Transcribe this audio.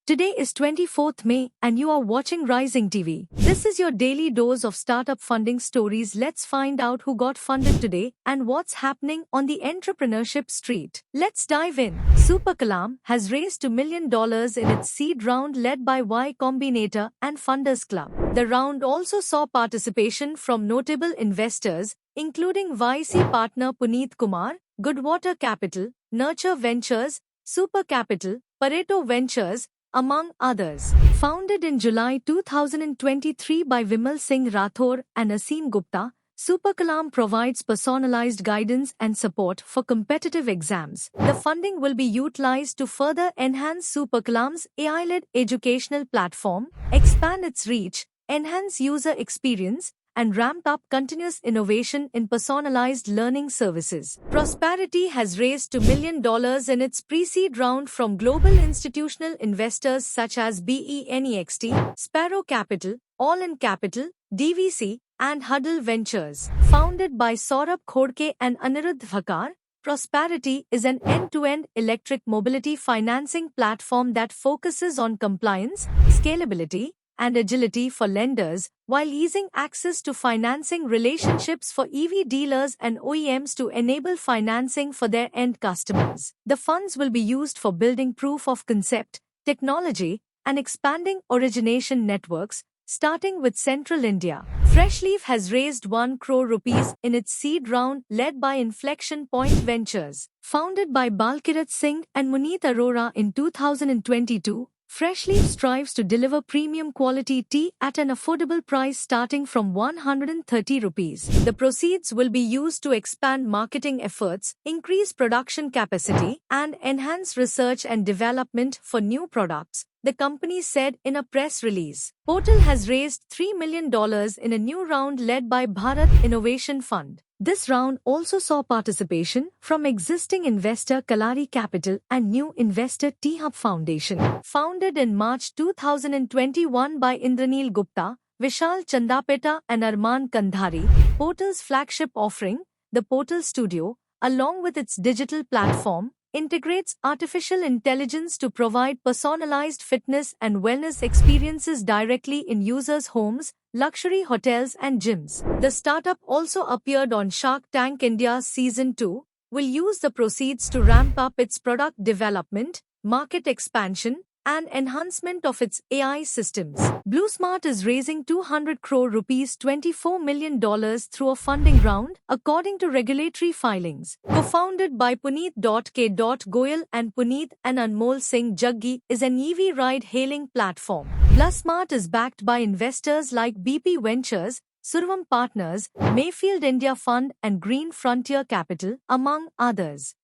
Today is 24th May and you are watching Rising TV. This is your daily dose of startup funding stories. Let's find out who got funded today and what's happening on the entrepreneurship street. Let's dive in. Super Kalam has raised $2 million in its seed round led by Y Combinator and Funders Club. The round also saw participation from notable investors, including YC partner Puneet Kumar, Goodwater Capital, Nurture Ventures, Super Capital, Pareto Ventures, among others. Founded in July 2023 by Vimal Singh Rathore and Aseem Gupta, Super Kalam provides personalized guidance and support for competitive exams. The funding will be utilized to further enhance Super Kalam's AI-led educational platform, expand its reach, enhance user experience, and ramp up continuous innovation in personalized learning services. Prosperity has raised $2 million in its pre-seed round from global institutional investors such as BENEXT, Sparrow Capital, All In Capital, DVC, and Huddle Ventures. Founded by Saurabh Khodke and Anirudh Thakar, Prosperity is an end-to-end electric mobility financing platform that focuses on compliance, scalability, and agility for lenders, while easing access to financing relationships for EV dealers and OEMs to enable financing for their end customers. The funds will be used for building proof of concept, technology, and expanding origination networks, starting with Central India. Freshleaf has raised 1 crore rupees in its seed round led by Inflection Point Ventures. Founded by Balkirat Singh and Muneet Arora in 2022, Freshleaf strives to deliver premium quality tea at an affordable price starting from 130 rupees. The proceeds will be used to expand marketing efforts, increase production capacity, and enhance research and development for new products, the company said in a press release. Portal has raised $3 million in a new round led by Bharat Innovation Fund. This round also saw participation from existing investor Kalari Capital and new investor T-Hub Foundation. Founded in March 2021 by Indraneel Gupta, Vishal Chandapeta and Arman Kandhari, Portal's flagship offering, the Portal Studio, along with its digital platform, integrates artificial intelligence to provide personalized fitness and wellness experiences directly in users' homes, luxury hotels and gyms. The startup also appeared on Shark Tank India's Season 2, will use the proceeds to ramp up its product development, market expansion, and enhancement of its AI systems. BlueSmart is raising 200 crore rupees $24 million through a funding round, according to regulatory filings. Co-founded by Puneet K. Goyal and Puneet and Anmol Singh Jaggi, is an EV ride-hailing platform. BlueSmart is backed by investors like BP Ventures, Survam Partners, Mayfield India Fund and Green Frontier Capital, among others.